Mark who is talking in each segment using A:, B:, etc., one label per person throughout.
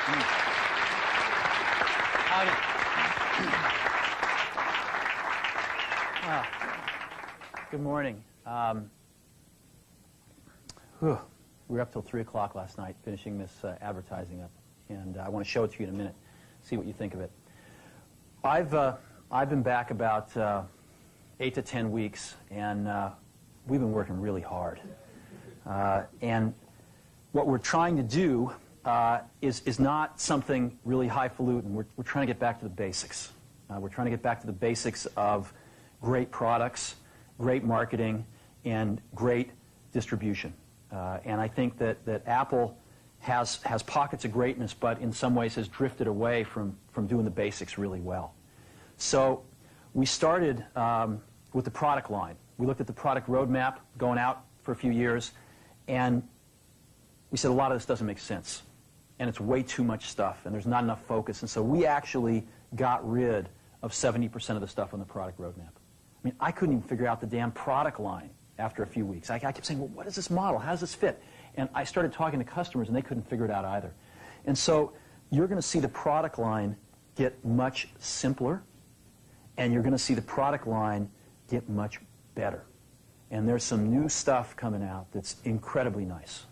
A: Howdy. Good morning. We were up till 3 o'clock last night finishing this advertising up, and I want to show it to you in a minute, see what you think of it. I've been back about 8 to 10 weeks, and we've been working really hard. And what we're trying to do is not something really highfalutin. We're trying to get back to the basics. We're trying to get back to the basics of great products, great marketing, and great distribution. And I think that Apple has pockets of greatness, but in some ways has drifted away from doing the basics really well. So we started with the product line. We looked at the product roadmap going out for a few years, and we said a lot of this doesn't make sense. And it's way too much stuff, and there's not enough focus. And so we actually got rid of 70% of the stuff on the product roadmap. I mean, I couldn't even figure out the damn product line after a few weeks. I kept saying, well, what is this model? How does this fit? And I started talking to customers, and they couldn't figure it out either. And so you're going to see the product line get much simpler, and you're going to see the product line get much better. And there's some new stuff coming out that's incredibly nice.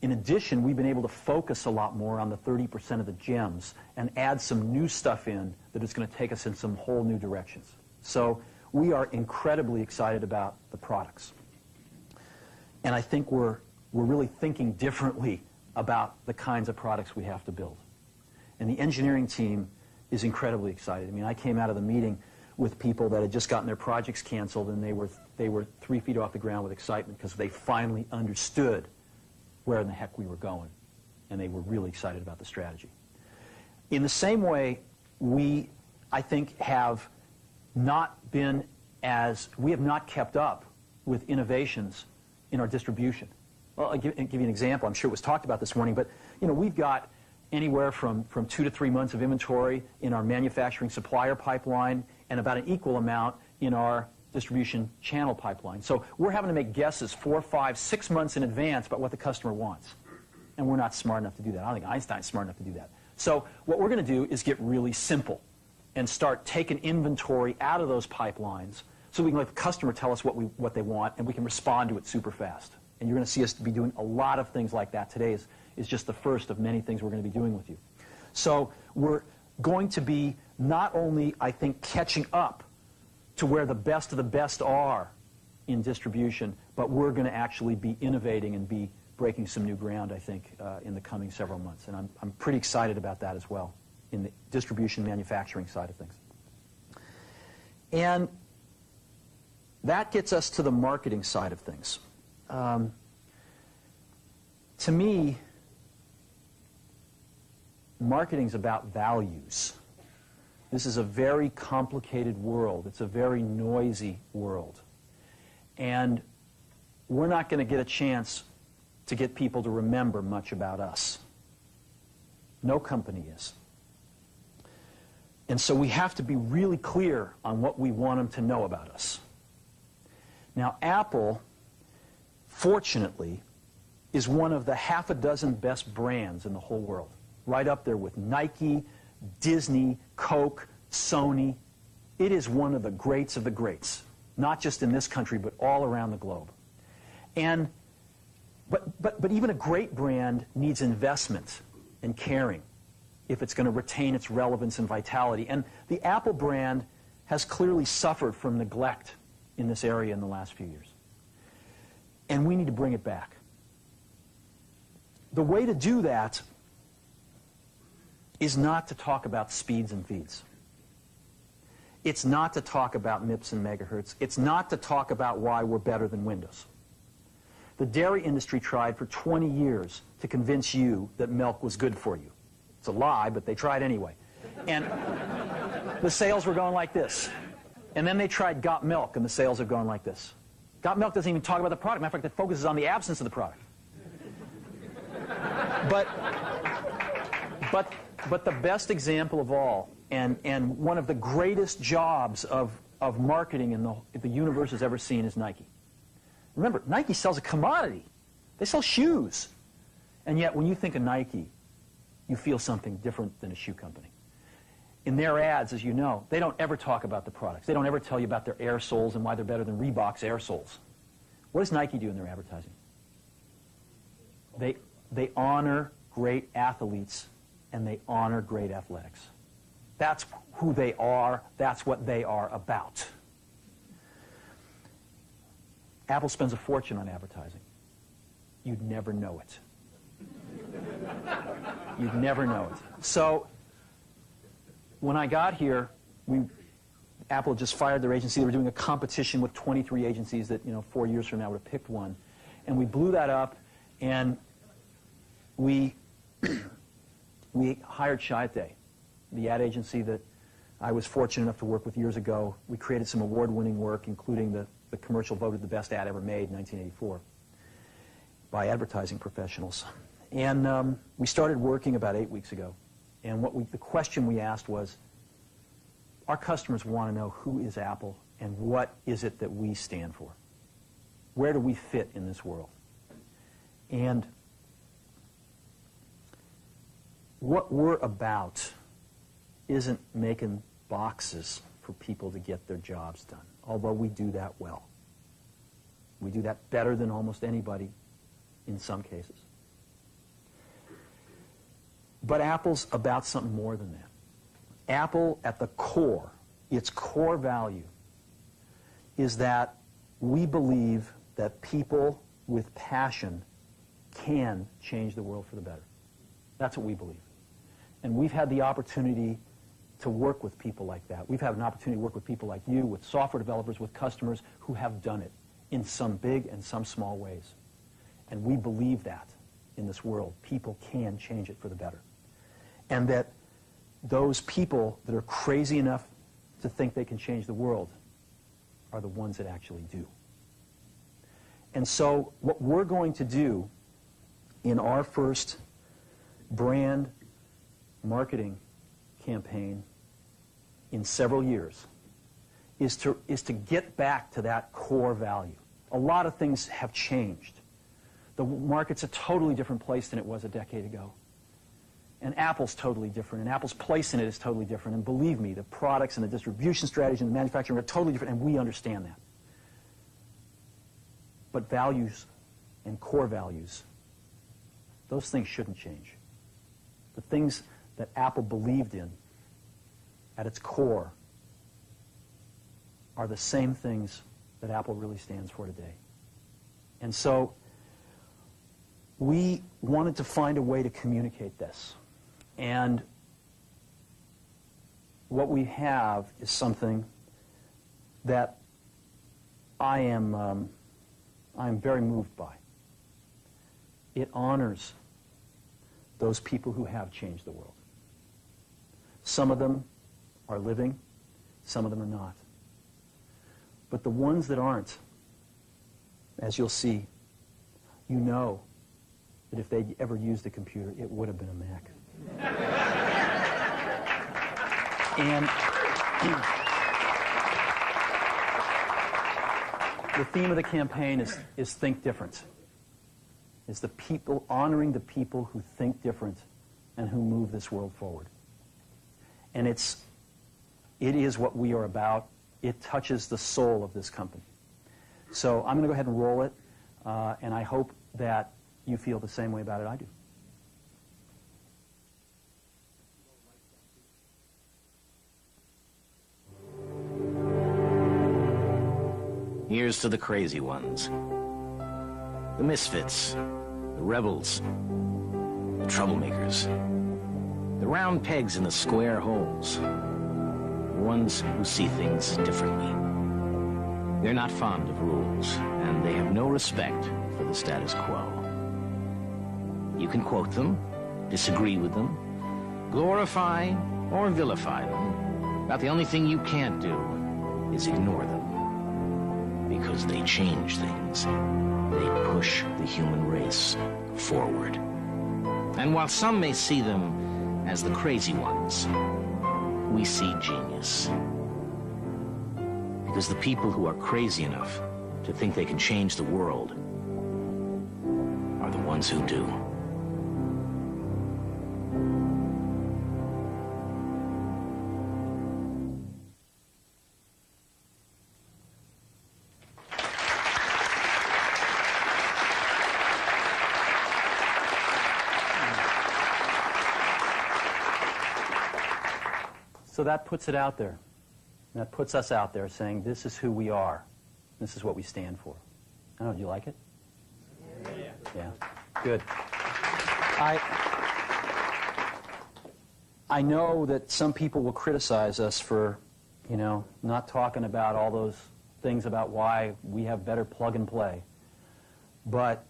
A: In addition, we've been able to focus a lot more on the 30% of the gems and add some new stuff in that is going to take us in some whole new directions. So we are incredibly excited about the products. And I think we're really thinking differently about the kinds of products we have to build. And the engineering team is incredibly excited. I mean, I came out of the meeting with people that had just gotten their projects canceled, and they were 3 feet off the ground with excitement because they finally understood where in the heck we were going, and they were really excited about the strategy. In the same way, we, I think, have not kept up with innovations in our distribution. Well, I'll give you an example. I'm sure it was talked about this morning, but we've got anywhere from 2 to 3 months of inventory in our manufacturing supplier pipeline and about an equal amount in our distribution channel pipeline. So we're having to make guesses 4, 5, 6 months in advance about what the customer wants. And we're not smart enough to do that. I don't think Einstein's smart enough to do that. So what we're going to do is get really simple and start taking inventory out of those pipelines so we can let the customer tell us what they want, and we can respond to it super fast. And you're going to see us be doing a lot of things like that. Today is just the first of many things we're going to be doing with you. So we're going to be not only, I think, catching up to where the best of the best are in distribution, but we're going to actually be innovating and be breaking some new ground, I think, in the coming several months. And I'm pretty excited about that as well in the distribution manufacturing side of things. And that gets us to the marketing side of things. To me, marketing's about values. This is a very complicated world. It's a very noisy world. And we're not going to get a chance to get people to remember much about us. No company is. And so we have to be really clear on what we want them to know about us. Now, Apple, fortunately, is one of the half a dozen best brands in the whole world. Right up there with Nike, Disney, Coke, Sony. It is one of the greats of the greats, not just in this country, but all around the globe. And but even a great brand needs investment and caring if it's going to retain its relevance and vitality. And the Apple brand has clearly suffered from neglect in this area in the last few years. And we need to bring it back. The way to do that is not to talk about speeds and feeds. It's not to talk about MIPS and megahertz. It's not to talk about why we're better than Windows. The dairy industry tried for 20 years to convince you that milk was good for you. It's a lie, but they tried anyway. And the sales were going like this. And then they tried Got Milk, and the sales have gone like this. Got Milk doesn't even talk about the product. Matter of fact, it focuses on the absence of the product. But the best example of all, and one of the greatest jobs of marketing in the universe has ever seen is Nike. Remember, Nike sells a commodity. They sell shoes. And yet, when you think of Nike, you feel something different than a shoe company. In their ads, as you know, they don't ever talk about the products. They don't ever tell you about their air soles and why they're better than Reebok's air soles. What does Nike do in their advertising? They honor great athletes and they honor great athletics. That's who they are. That's what they are about. Apple spends a fortune on advertising. You'd never know it. You'd never know it. So when I got here, Apple just fired their agency. They were doing a competition with 23 agencies that, 4 years from now would have picked one. And we blew that up, and we hired Chiat, the ad agency that I was fortunate enough to work with years ago. We created some award-winning work, including the commercial voted the best ad ever made in 1984 by advertising professionals. And we started working about 8 weeks ago. And the question we asked was, our customers want to know who is Apple and what is it that we stand for? Where do we fit in this world? And what we're about isn't making boxes for people to get their jobs done, although we do that well. We do that better than almost anybody in some cases. But Apple's about something more than that. Apple, at the core, its core value, is that we believe that people with passion can change the world for the better. That's what we believe. And we've had the opportunity to work with people like that. We've had an opportunity to work with people like you, with software developers, with customers who have done it in some big and some small ways. And we believe that in this world, people can change it for the better. And that those people that are crazy enough to think they can change the world are the ones that actually do. And so what we're going to do in our first brand marketing campaign in several years is to get back to that core value. A lot of things have changed. The market's a totally different place than it was a decade ago. And Apple's totally different, and Apple's place in it is totally different. And believe me, the products and the distribution strategy and the manufacturing are totally different, and we understand that. But values and core values, those things shouldn't change. The things that Apple believed in at its core are the same things that Apple really stands for today. And so we wanted to find a way to communicate this. And what we have is something that I am very moved by. It honors those people who have changed the world. Some of them are living, some of them are not. But the ones that aren't, as you'll see, you know that if they'd ever used a computer, it would have been a Mac. And the theme of the campaign is Think Different. It's the people, honoring the people who think different and who move this world forward. And it is what we are about. It touches the soul of this company. So I'm going to go ahead and roll it, and I hope that you feel the same way about it I do.
B: Here's to the crazy ones, the misfits, the rebels, the troublemakers, the round pegs in the square holes, the ones who see things differently. They're not fond of rules, and they have no respect for the status quo. You can quote them, disagree with them, glorify or vilify them, but the only thing you can't do is ignore them. Because they change things. They push the human race forward. And while some may see them as the crazy ones, we see genius. Because the people who are crazy enough to think they can change the world are the ones who do.
A: So that puts it out there. That puts us out there saying this is who we are. This is what we stand for. I don't know, do you like it? Yeah. Good. I know that some people will criticize us for, not talking about all those things about why we have better plug and play. But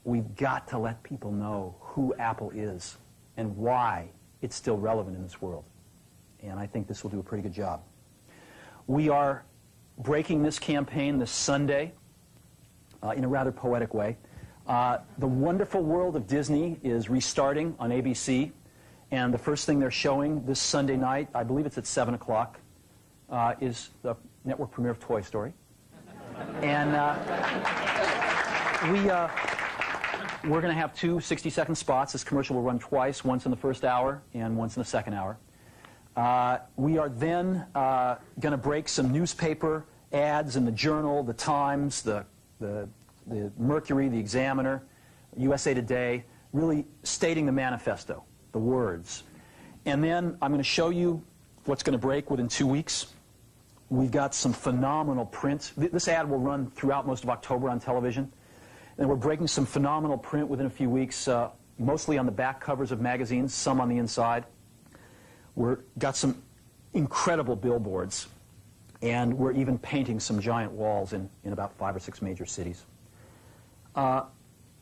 A: we've got to let people know who Apple is and why it's still relevant in this world. And I think this will do a pretty good job. We are breaking this campaign this Sunday in a rather poetic way. The Wonderful World of Disney is restarting on ABC, and the first thing they're showing this Sunday night, I believe it's at 7 o'clock, is the network premiere of Toy Story. And we're going to have two 60-second spots. This commercial will run twice, once in the first hour and once in the second hour. We are then going to break some newspaper ads in the Journal, the Times, the Mercury, the Examiner, USA Today, really stating the manifesto, the words. And then I'm going to show you what's going to break within 2 weeks. We've got some phenomenal print. This ad will run throughout most of October on television. And we're breaking some phenomenal print within a few weeks, mostly on the back covers of magazines, some on the inside. We've got some incredible billboards, and we're even painting some giant walls in about 5 or 6 major cities.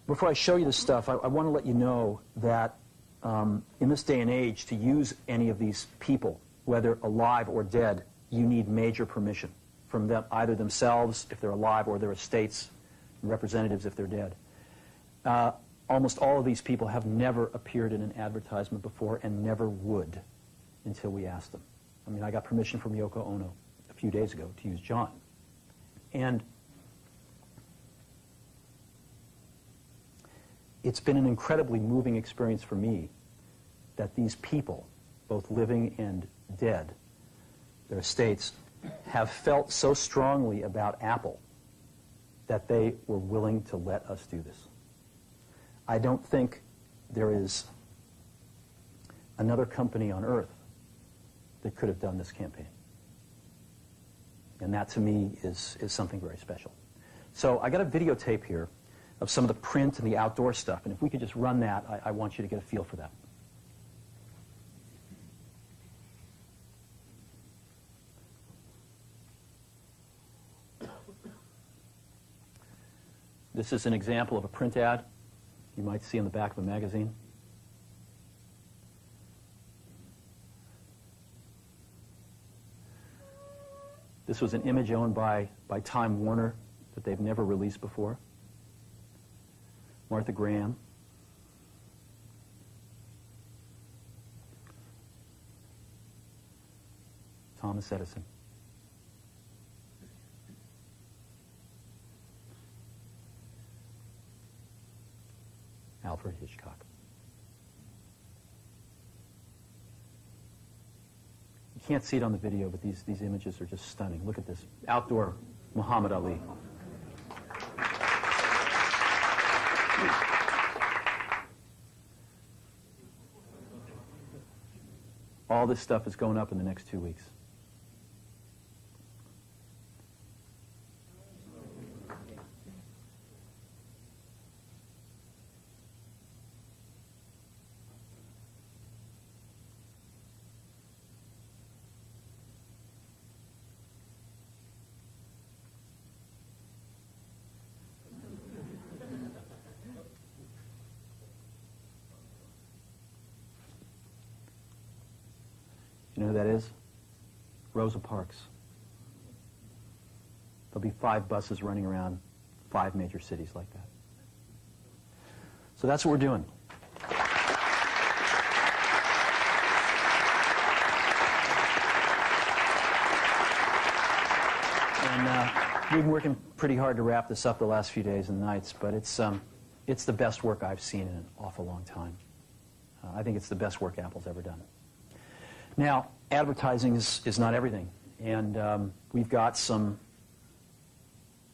A: Before I show you this stuff, I want to let you know that in this day and age, to use any of these people, whether alive or dead, you need major permission from them, either themselves, if they're alive, or their estates, and representatives if they're dead. Almost all of these people have never appeared in an advertisement before and never would until we asked them. I mean, I got permission from Yoko Ono a few days ago to use John. And it's been an incredibly moving experience for me that these people, both living and dead, their estates, have felt so strongly about Apple that they were willing to let us do this. I don't think there is another company on earth that could have done this campaign. And that, to me, is something very special. So I got a videotape here of some of the print and the outdoor stuff. And if we could just run that, I want you to get a feel for that. This is an example of a print ad you might see on the back of a magazine. This was an image owned by Time Warner that they've never released before. Martha Graham. Thomas Edison. Alfred Hitchcock. You can't see it on the video, but these images are just stunning. Look at this. Outdoor Muhammad Ali. All this stuff is going up in the next 2 weeks. You know who that is? Rosa Parks. There'll be 5 buses running around 5 major cities like that. So that's what we're doing. And we've been working pretty hard to wrap this up the last few days and nights, but it's the best work I've seen in an awful long time. I think it's the best work Apple's ever done. Now, advertising is not everything, and we've got some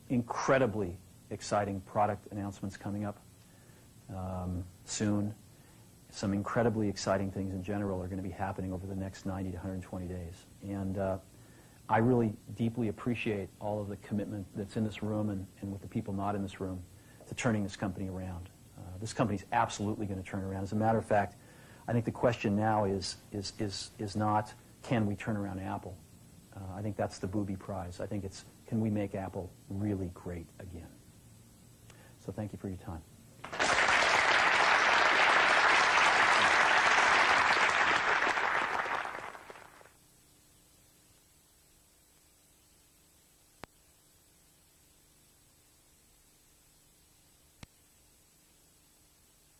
A: incredibly exciting product announcements coming up soon, some incredibly exciting things in general are going to be happening over the next 90 to 120 days. And I really deeply appreciate all of the commitment that's in this room and with the people not in this room to turning this company around. This company's absolutely going to turn around. As a matter of fact, I think the question now is not, can we turn around Apple? I think that's the booby prize. I think it's, can we make Apple really great again? So thank you for your time.